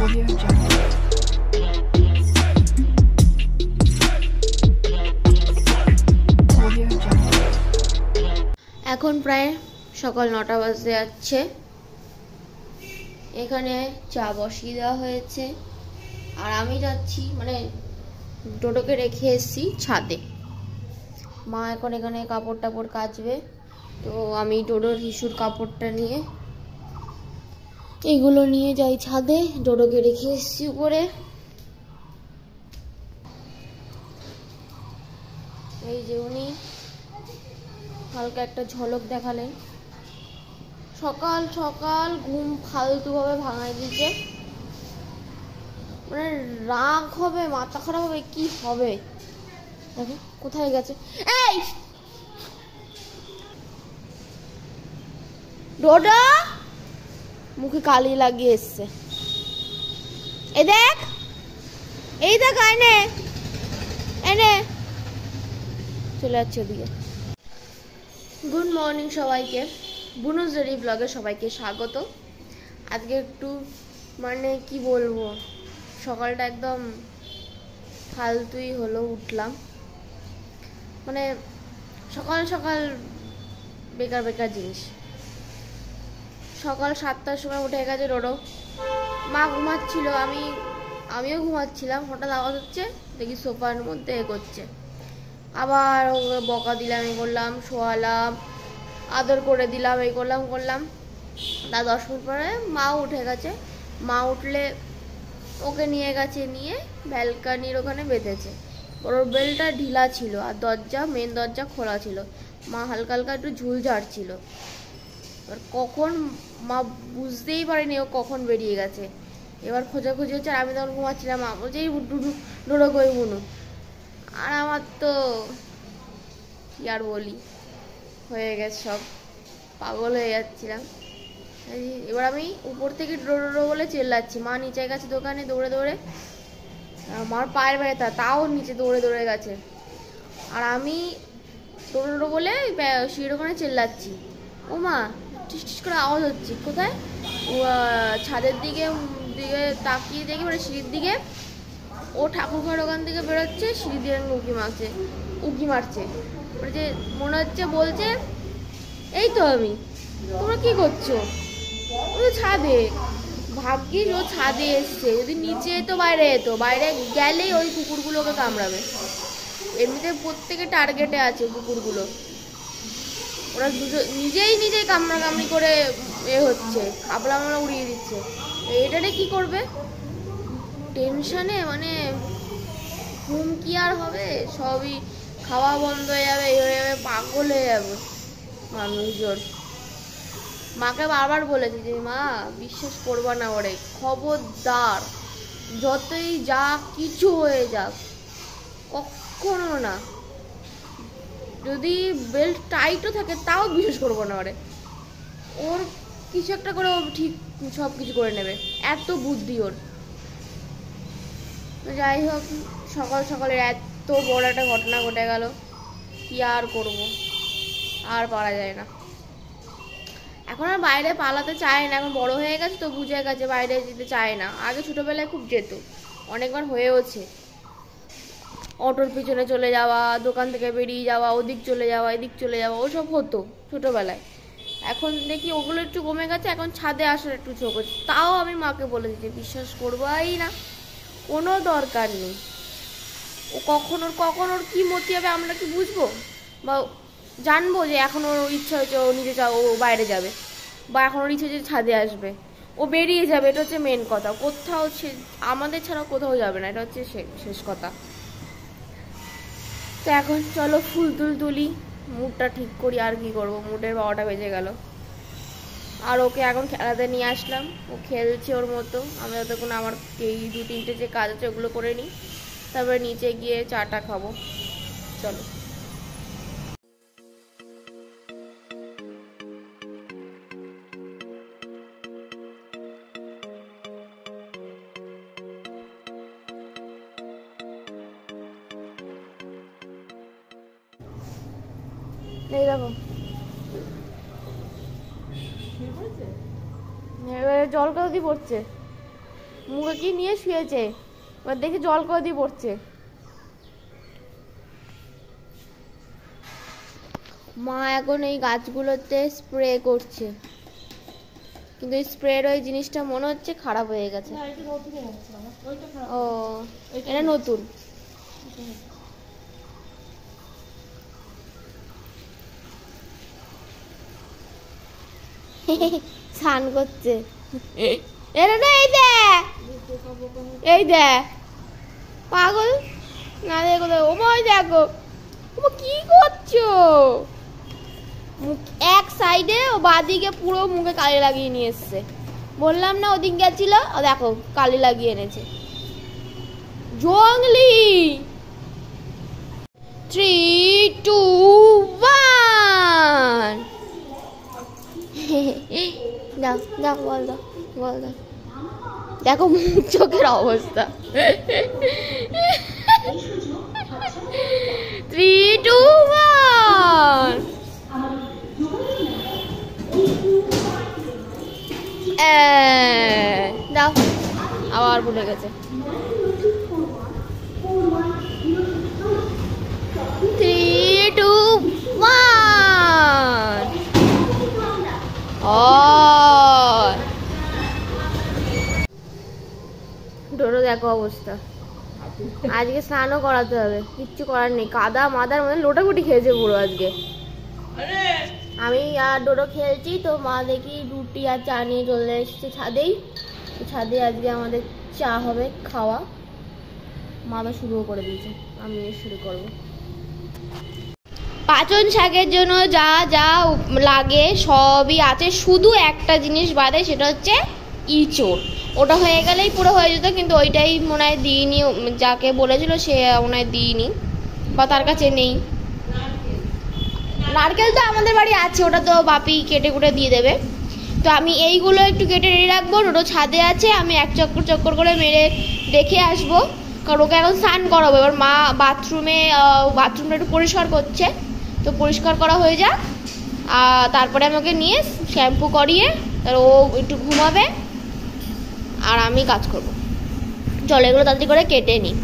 এখন প্রায় সকাল 9টা বাজতে যাচ্ছে। এখানে চা বসিয়ে দেওয়া হয়েছে আর আমি যাচ্ছি, মানে ডোডোকে রেখে এসেছি ছাদে। মা এখন এখানে কাপড় টাপড় কাচবে, তো আমি ডোডোর হিসুর কাপড়টা নিয়ে এইগুলো নিয়ে যাই ছাদে। ডোডোকে রেখে এসেছি উপরে। এই যে উনি হালকা একটা ঝলক দেখালেন। সকাল সকাল ঘুম ফালতুভাবে ভাঙায় দিচ্ছে, মানে রাগ হবে, মাথা খারাপ হবে, কি হবে দেখো কোথায় গেছে। এই ডোডো মুখে কালি লাগিয়ে এসছে। এই দেখ, এই দেখ, আয়নে এনে চলে যাচ্ছে ওদিকে। গুড মর্নিং সবাইকে, বুনুস ডেইলি ব্লগে সবাইকে স্বাগত। আজকে একটু মানে কি বলবো, সকালটা একদম ফালতুই হলো। উঠলাম মানে সকাল সকাল বেকার বেকার জিনিস। সকাল 7টার সময় উঠে গেছে ডোডো। মা ঘুমাচ্ছিল, আমিও ঘুমাচ্ছিলাম। হঠাৎ আওয়াজ হচ্ছে, দেখি সোফার মধ্যে এ করছে। আবার বকা দিলাম, এই করলাম, শোয়ালাম, আদর করে দিলাম, এই করলাম। তার 10 মিনিট পরে মা উঠে গেছে। মা উঠলে ওকে নিয়ে গেছে, নিয়ে ব্যালকানির ওখানে বেঁধেছে। ওর বেলটা ঢিলা ছিল আর মেন দরজা খোলা ছিল। মা হালকা হালকা একটু ঝুল ঝাড়ছিল। এবার কখন মা বুঝতেই পারেনি ও কখন বেরিয়ে গেছে। এবার খোঁজাখুঁজি হচ্ছে, আর আমি তখন ঘুমাচ্ছিলাম। মা বলছে এই ডোডো কই বুনু। আর আমার তো কি আর বলি, হয়ে গেছে সব, পাগল হয়ে যাচ্ছিলাম। এবার আমি উপর থেকে ডোডো বলে চিল্লাচ্ছি। মা নিচে গেছে দোকানে দৌড়ে দৌড়ে, মার পায়ের ব্যথা, তাও নিচে দৌড়ে দৌড়ে গেছে। আর আমি ডোডো বলে সিঁড়ির ওখানে চিল্লাচ্ছি। ও মা, টিস টিস করে আওয়াজ হচ্ছে, কোথায়? ছাদের দিকে তাকিয়ে দেখি, মানে সিঁড়ির দিকে ও ঠাকুরঘর ওখান থেকে বেরোচ্ছে, সিঁড়ি দিয়ে উঁকি মারছে। যে মনে হচ্ছে বলছে এই তো আমি, তোমরা কি করছো? ও তো ছাদে। ভাগ্যিস ও ছাদে এসছে, যদি নিচে যেত, বাইরে গেলেই ওই কুকুরগুলোকে কামড়াবে। এমনিতে প্রত্যেকে টার্গেটে আছে কুকুরগুলো। ওরা নিজেই কামড়াকামড়ি করে হচ্ছে, খাবলা আমরা উড়িয়ে দিচ্ছে। এটারে কি করবে টেনশনে, মানে ঘুম কি আর হবে, সবই খাওয়া বন্ধ হয়ে যাবে, হয়ে যাবে, পাগল হয়ে যাবে মানুষজন। মাকে বারবার বলেছি যে মা বিশ্বাস করবা না ওরে, খবরদার, যতই যা কিছু হয়ে যাক কখনো না, যদি বেল্ট টাইটও থাকে তাও বিশ্বাস করবো না ওরে। ওর কিছু একটা করে ও ঠিক সব কিছু করে নেবে, এত বুদ্ধি ওর। যাই হোক, সকাল সকালের এত বড় একটা ঘটনা ঘটে গেল, কি আর করব, আর পারা যায় না। এখন আর বাইরে পালাতে চায় না, এখন বড় হয়ে গেছে তো, বুঝে গেছে বাইরে যেতে চায় না। আগে ছোটবেলায় খুব যেত, অনেকবার হয়েওছে। অটোর পিছনে চলে যাওয়া, দোকান থেকে বেরিয়ে যাওয়া, ওদিক চলে যাওয়া, এদিক চলে যাওয়া, ওসব হতো ছোটবেলায়। এখন দেখি ওগুলো একটু কমে গেছে, এখন ছাদে আসার একটু ঝোঁক হচ্ছে। তাও আমি মাকে বলেছি যে বিশ্বাস করবাই না, কোনো দরকার নেই। ও কখন ওর কি মতি হবে আমরা কি বুঝবো, বা জানবো যে এখন ওর ইচ্ছা হয়েছে ও নিজে ও বাইরে যাবে, বা এখন ওর ইচ্ছা হচ্ছে ছাদে আসবে, ও বেরিয়ে যাবে। এটা হচ্ছে মেন কথা। কোথাও আমাদের ছাড়া কোথাও যাবে না, এটা হচ্ছে শেষ কথা। তো এখন চলো ফুল তুলি, মুডটা ঠিক করি। আর কি করবো, মুডের 12টা বেজে গেল। আর ওকে এখন খেলাতে নিয়ে আসলাম, ও খেলছে ওর মতো। আমি যতক্ষণ আমার এই 2-3টে যে কাজ আছে ওগুলো করে নিই, তারপরে নিচে গিয়ে চাটা খাবো। চলো। এই দেখো, জল কত দিয়ে পড়ছে। মুখে কি নিয়ে শুয়েছে, এবার দেখে জল করে দিয়ে পড়ছে। মা এখন এই গাছগুলোতে স্প্রে করছে, কিন্তু স্প্রের ওই জিনিসটা মনে হচ্ছে খারাপ হয়ে গেছে। ও এটা নতুন। স্নান করছে। এই দে পাগল না, দেখো ওই দেখো কি করছো, এক সাইডে ও বাদিকে পুরো মুখে কালি লাগিয়ে নিয়ে এসছে। বললাম না ওদিন গেছিল, দেখো কালি লাগিয়ে এনেছে। জঙ্গলি। 3, 2, 1 দাও দাও, বল দাও, বল দাও। দেখো মুখ চোখের অবস্থা। 3, 2, 1 দাও, আবার ভুলে গেছে। 3, 2, 1 ডোরো দেখো অবস্থা। আজকে স্নানও করাতে হবে, কিচ্ছু করার নেই। কাদা মাদার মধ্যে লোটাগুটি খেয়েছে পুরো আজকে। আমি আর ডোরো খেলছি তো, মা দেখি রুটি আর চা নিয়ে চলে এসেছে ছাদেই। ছাদে আজকে আমাদের চা হবে খাওয়া। মা তো শুরুও করে দিয়েছে, আমি শুরু করবো। পাচন শাকের জন্য যা যা লাগে সবই আছে, শুধু একটা জিনিস বাদে, সেটা হচ্ছে ইঁচড়। ওটা হয়ে গেলেই পুরো হয়ে যেত, কিন্তু ওইটাই মনে হয় দিইনি, যাকে বলেছিল সে মনে হয় দিইনি বা তার কাছে নেই। নারকেল তো আমাদের বাড়ি আছে, ওটা তো বাপি কেটে কুটে দিয়ে দেবে। তো আমি এইগুলো একটু কেটে রেডি রাখবো। ওটা ছাদে আছে, আমি এক চক্কর চক্কর করে মেরে দেখে আসবো, কারণ ওকে এখন স্নান করাবো। এবার মা বাথরুমটা একটু পরিষ্কার করছে, তো পরিষ্কার করা হয়ে যাক, তারপরে আমাকে নিয়ে শ্যাম্পু করিয়ে তার ও একটু ঘুমাবে আর আমি কাজ করব। চলো এগুলো তাড়াতাড়ি করে কেটে নিই।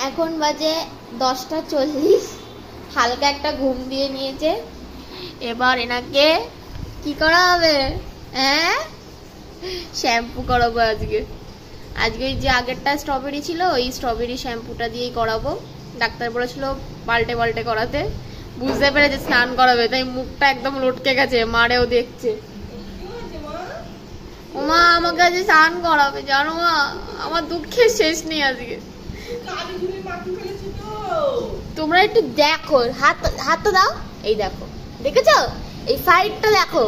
এখন বাজে 10:40। হালকা একটা ঘুম দিয়ে নিয়েছে। এবার এনাকে কি করা হবে? হ্যাঁ, শ্যাম্পু করাবো আজকে। ওই যে আগেরটা স্ট্রবেরি ছিল, ওই স্ট্রবেরি শ্যাম্পুটা দিয়েই করাবো। ডাক্তার বলেছিল পাল্টে পাল্টে করাতে, বুঝতে পেরেছে স্নান করাবে, তাই মুখটা একদম লটকে গেছে। মারেও দেখছে। ওমা আমাকে আজ স্নান করাবে, জানো মা, আমার দুঃখের শেষ নেই আজকে। তোমরা একটু দেখো, হাতটা দাও, এই দেখো, দেখেছো এই সাইডটা দেখো,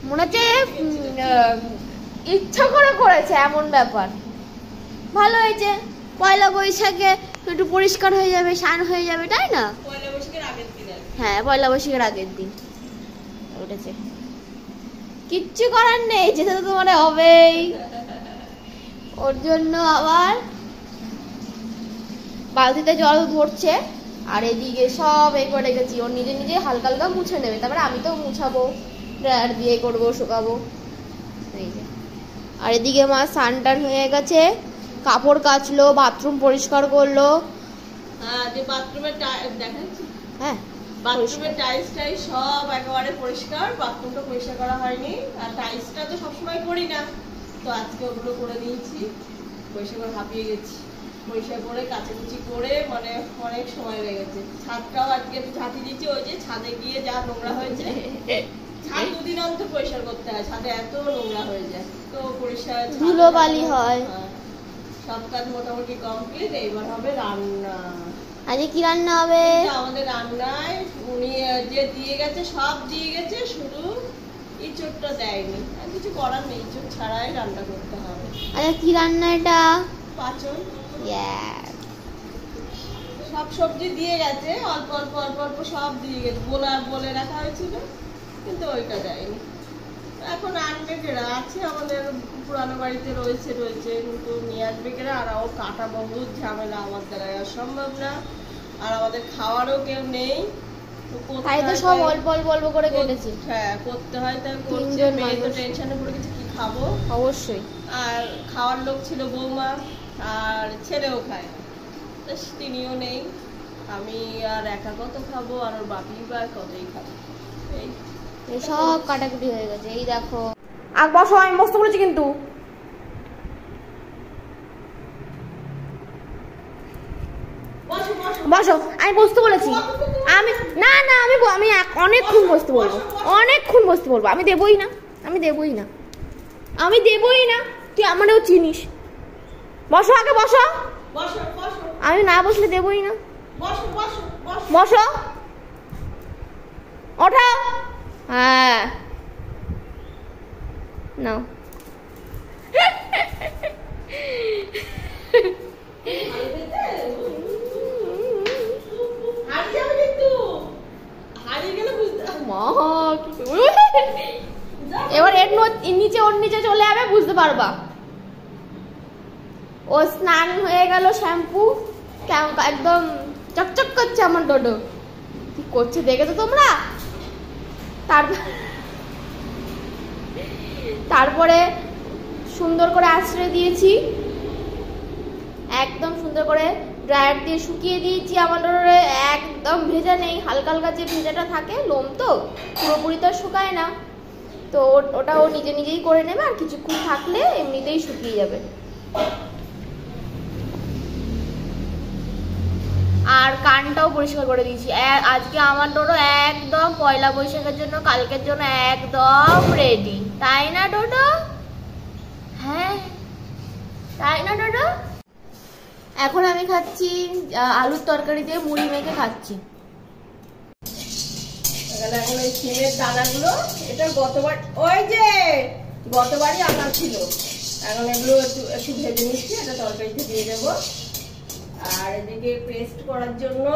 মনে হচ্ছে ইচ্ছা করে করেছে এমন ব্যাপার। ভালো হয়েছে, পয়লা বৈশাখে একটু পরিষ্কার হয়ে যাবে, স্নান হয়ে যাবে, তাই না? হ্যাঁ, পয়লা বৈশাখের আগের দিন উঠেছে। কিচ্ছু করার নেই, যেটা তো তোমার হবেই। ওর জন্য আবার বালতিতে জল ভরছে, আর এদিকে সব এ করে রেখেছি। ওর নিজে নিজে হালকা হালকা মুছে নেবে, তারপরে আমি তো মুছাবো, ড্রায়ার দিয়ে করবো, শুকাবো। এই যে, আর এদিকে মা স্নান টান হয়ে গেছে, কাপড় কাচলো, বাথরুম পরিষ্কার করলো। যে বাথরুমের দেখাচ্ছি, হ্যাঁ বাথরুমের টাইলস টাইলস সব একেবারে পরিষ্কার। বাথরুমটা পরিষ্কার করা হয়নি, আর টাইলসটা তো সবসময় করি না, তো আজকে ওগুলো করে নিয়েছি। পরিষ্কার করে হাঁপিয়ে গেছি, পরিষ্কার করে কাচাকুচি করে, মানে অনেক সময় লেগেছে। ছাদটাও আজকে একটু ঝাঁটি দিচ্ছি, ওই যে ছাদে গিয়ে যা নোংরা হয়েছে। ছাদ 2 দিন অন্তর পরিষ্কার করতে হয়, ছাদে এত নোংরা হয়ে যায়, তো পরিষ্কার ধুলোবালি হয়। সব কাজ মোটামুটি কমপ্লিট। এইবার হবে রান্না। আজকে কি রান্না হবে? আমাদের রান্নায় উনি যে দিয়ে গেছে সব দিয়ে গেছে, শুধু ইঁচড়টা দেয়নি। আর কিছু করার নেই, ইঁচড় ছাড়াই রান্না করতে হবে। আচ্ছা কি রান্না এটা? পাচন। সব সবজি দিয়ে গেছে, অল্প অল্প অল্প অল্প সব দিয়ে গেছে। বলে রাখা হয়েছিল, কিন্তু ওইটা দেয়নি। এখন আনবে কেরা, আছে আমাদের পুরানো বাড়িতে রয়েছে, কিন্তু নিয়ে আসবে কেরা। আর ও কাটা বহুত ঝামেলা, আমার দ্বারা সম্ভব না। আর আমাদের খাওয়ারও কেউ নেই, তাই তো সব অল্প অল্প অল্প করে কেটেছি। হ্যাঁ করতে হয়, তাই করছে। মেয়ে তো টেনশনে পড়ে গেছে কি খাবো। অবশ্যই। আর খাওয়ার লোক ছিল বৌমা, আর ছেলেও খায়, তো তিনিও নেই। আমি আর একা কত খাবো, আর ওর বাপি বা কতই খাবো। এই সব কাটাকুটি হয়ে গেছে। এই দেখো আর বসো, আমি বসতে বলেছি কিন্তু। বসো, আমি বসতে বলেছি। আমি না না আমি অনেকক্ষণ বসতে বলবো, অনেকক্ষণ বসতে বলবো। আমি দেবই না, আমি দেবই না, আমি দেবই না। তুই আমারও চিনিস। বসো, আগে বসো। আমি না বসলে দেবই না। বসো, ওঠো। হ্যাঁ নাও। এবার এর নিচে, ওর নিচে চলে যাবে, বুঝতে পারবা। ও স্নান হয়ে গেল, শ্যাম্পু একদম চকচক করছে আমার ডোডো। কি করছে দেখেছো তোমরা? তারপরে সুন্দর করে আশ্রয় দিয়েছি, একদম সুন্দর করে ড্রায়ার দিয়ে শুকিয়ে দিয়েছি। আমার ডোডোরে একদম ভেজা নেই, হালকা হালকা যে ভেজাটা থাকে, লোম তো পুরোপুরি তো শুকায় না, তো ওটা ও নিজে নিজেই করে নেবে। আর কিছুক্ষণ থাকলে এমনিতেই শুকিয়ে যাবে। আর কানটাও পরিষ্কার করে দিয়েছি। আজকে আমার ডোডো একদম পয়লা বৈশাখের জন্য, কালকের জন্য একদম রেডি, তাই না ডোডো? হ্যাঁ তাই না ডোডো? এখন আমি খাচ্ছি আলুর তরকারি দিয়ে মুড়ি মেখে খাচ্ছি। এখন ওই সিমের দানাগুলো, এটা গতবারই আনা ছিল। এখন এগুলো একটু ভেজে নিচ্ছি, এটা তরকারিতে দিয়ে দেবো। আর এদিকে পেস্ট করার জন্য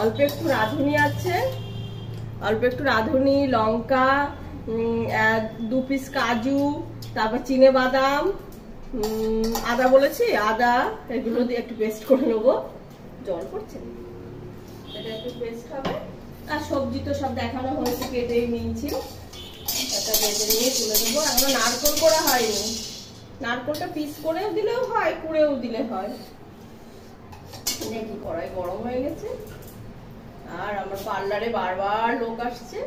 অল্প একটু রাঁধুনি আছে, অল্প একটু রাঁধুনি, লঙ্কা, 2 পিস কাজু, তারপর চিনে বাদাম, আদা বলেছি, আদা, এগুলো দিয়ে একটু পেস্ট করে নেবো। জল পড়ছে, এটা একটু পেস্ট হবে। আর সবজি তো সব দেখানো হয়েছে, কেটেই নিয়েছি। এটা ভেজে নিয়ে তুলে দেবো। এখনো নারকোল করা হয়নি, নারকোলটা পিস করেও দিলেও হয়, কুড়েও দিলে হয়। দেখি কড়াই গরম হয়ে গেছে। আর আমার পার্লারে বারবার লোক আসছে,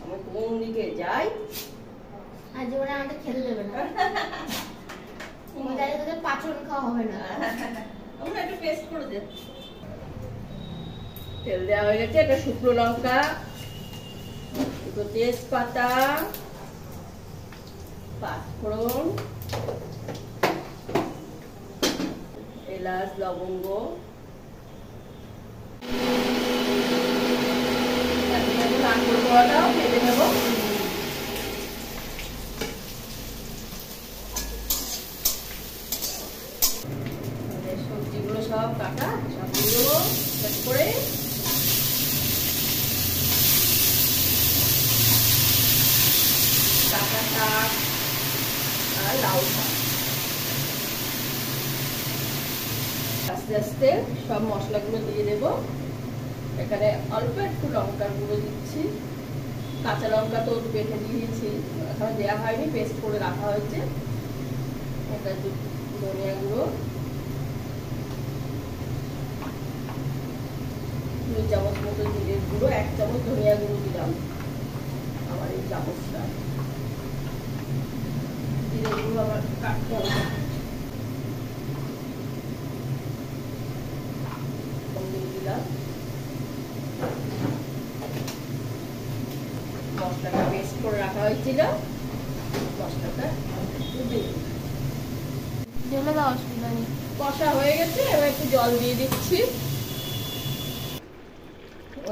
আমি কোন দিকে যাই। আজ ওরা আমাদের খেতে দেবে না, তোদের পাচন খাওয়া হবে না। আমরা একটু পেস্ট করে দে। তেল দেওয়া হয়ে গেছে, এটা শুকনো লঙ্কা, দুটো তেজপাতা, পাঁচফোড়ন, এলাচ, লবঙ্গ, নারকেল কোড়াটাও ভেজে নেব। সবজিগুলো সব কাটা, সবগুলো সেট করে কাঁচা শাক আর লাউ শাক আস্তে আস্তে সব মশলাগুলো দিয়ে দেবো। এখানে অল্প একটু লঙ্কার গুঁড়ো দিচ্ছি, কাঁচা লঙ্কা তো বেটে দিয়েছি, এখনো দেওয়া হয়নি, পেস্ট করে রাখা হয়েছে। এটা ধনিয়া গুঁড়ো 2 চামচ মতো, জিরের গুঁড়ো 1 চামচ, ধনিয়া গুঁড়ো দিলাম। আমার এই চামচটা জিরের গুঁড়ো আবার কাটতে হবে, দিলাম। মশলাটা পেস্ট করে রাখা হয়েছিল, মশলাটা ঢেলে দাও, অসুবিধা নেই। কষা হয়ে গেছে, এবার একটু জল দিয়ে দিচ্ছি।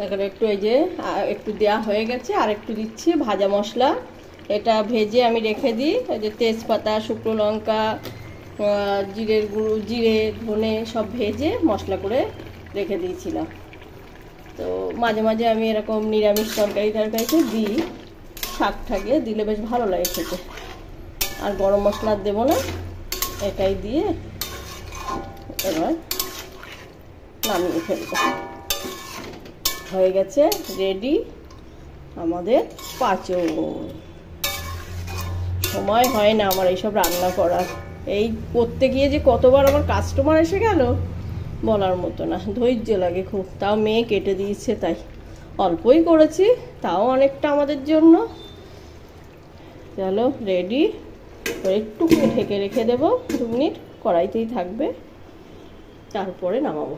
এখানে একটু এই যে একটু দেওয়া হয়ে গেছে, আর একটু দিচ্ছি ভাজা মশলা। এটা ভেজে আমি রেখে দিই, এই যে তেজপাতা, শুকনো লঙ্কা, জিরের গুঁড়ো, জিরে, ধনে সব ভেজে মশলা করে রেখে দিয়েছিলাম। তো মাঝে মাঝে আমি এরকম নিরামিষ তরকারিতে দিই, শাক ঠাকে দিলে বেশ ভালো লাগে খেতে। আর গরম মশলা দেবো না, এটাই দিয়ে এবার নামিয়ে ফেলবো। হয়ে গেছে রেডি আমাদের পাঁচন। সময় হয় না আমার এইসব রান্না করার, এই করতে গিয়ে যে কতবার আমার কাস্টমার এসে গেল বলার মতো না, ধৈর্য লাগে খুব। তাও মেয়ে কেটে দিয়েছে, তাই অল্পই করেছি, তাও অনেকটা আমাদের জন্য। চলো রেডি, একটু ঢেকে রেখে দেবো 2 মিনিট, কড়াইতেই থাকবে, তারপরে নামাবো।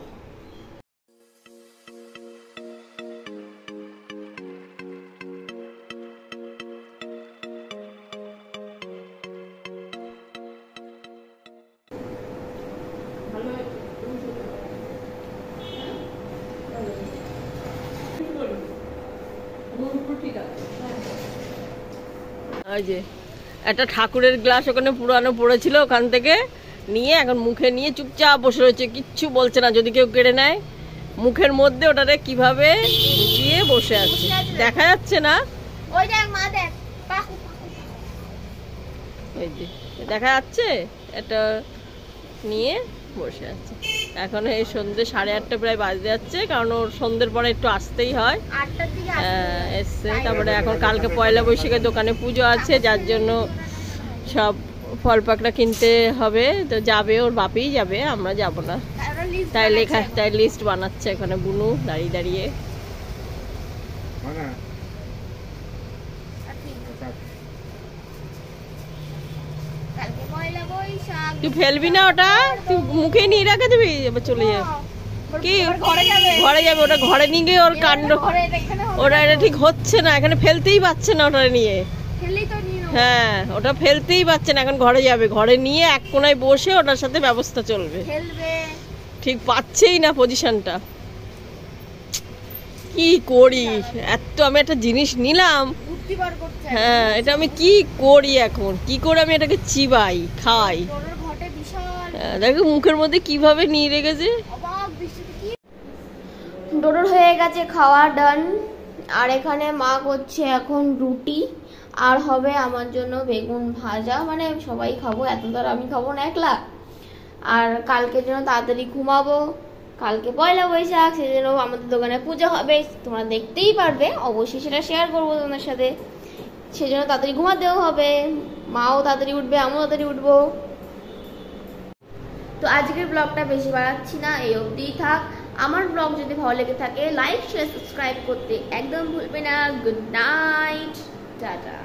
ওই যে একটা ঠাকুরের গ্লাস ওখানে পুরানো পড়েছিল, ওখান থেকে নিয়ে এখন মুখে নিয়ে চুপচাপ বসে রয়েছে, কিচ্ছু বলছে না। যদি কেউ কেড়ে নেয়, মুখের মধ্যে ওটারে কিভাবে ঢুকিয়ে বসে আছে দেখা যাচ্ছে না, ওই দেখ মা দেখ, ওই যে দেখা যাচ্ছে, এটা নিয়ে বসে আছে। এখন এই সন্ধ্যে 8:30 প্রায় বাজতে যাচ্ছে, কারণ ওর সন্ধ্যের পরে একটু আসতেই হয়। এসছে, তারপরে এখন কালকে পয়লা বৈশাখের দোকানে পুজো আছে, যার জন্য সব ফল পাকড়া কিনতে হবে, তো যাবে, ওর বাপেই যাবে, আমরা যাব না। তাই লিস্ট বানাচ্ছে এখানে বুনু দাঁড়িয়ে দাঁড়িয়ে। তুই ফেলবি না ওটা, তুই মুখে নিয়ে রেখে দিবি, এবার চলে যাবে। কি ঘরে যাবে? ওটা ঘরে নিয়ে গিয়ে ওর কাণ্ড, ওটা এটা ঠিক হচ্ছে না, এখানে ফেলতেই পারছে না ওটা নিয়ে। হ্যাঁ, ওটা ফেলতেই পারছে না, এখন ঘরে যাবে, ঘরে নিয়ে এক কোনায় বসে ওটার সাথে ব্যবস্থা চলবে, ঠিক পাচ্ছেই না পজিশনটা। কি করি, এত আমি একটা জিনিস নিলাম, হ্যাঁ, এটা আমি কি করি এখন, কি করে আমি এটাকে চিবাই খাই? দেখো মুখের মধ্যে কিভাবে নিয়ে রেখেছে। ডোডোর হয়ে গেছে খাওয়া ডান, আর এখানে মা করছে এখন রুটি, আর হবে আমার জন্য বেগুন ভাজা, মানে সবাই খাবো, এত তার আমি খাবো না একলা। আর কালকের জন্য তাড়াতাড়ি ঘুমাবো, কালকে পয়লা বৈশাখ, সেই জন্য আমাদের দোকানে পুজো হবে, তোমরা দেখতেই পারবে, অবশ্যই সেটা শেয়ার করবো তোমাদের সাথে। সেজন্য তাড়াতাড়ি ঘুমাতেও হবে, মাও তাড়াতাড়ি উঠবে, আমিও তাড়াতাড়ি উঠবো। তো আজকের ব্লগটা বেশি বাড়াচ্ছি না, এই অবধিই থাক। আমার ব্লগ যদি ভালো লেগে থাকে লাইক শেয়ার সাবস্ক্রাইব করতে একদম ভুলবে না। Good night, tata.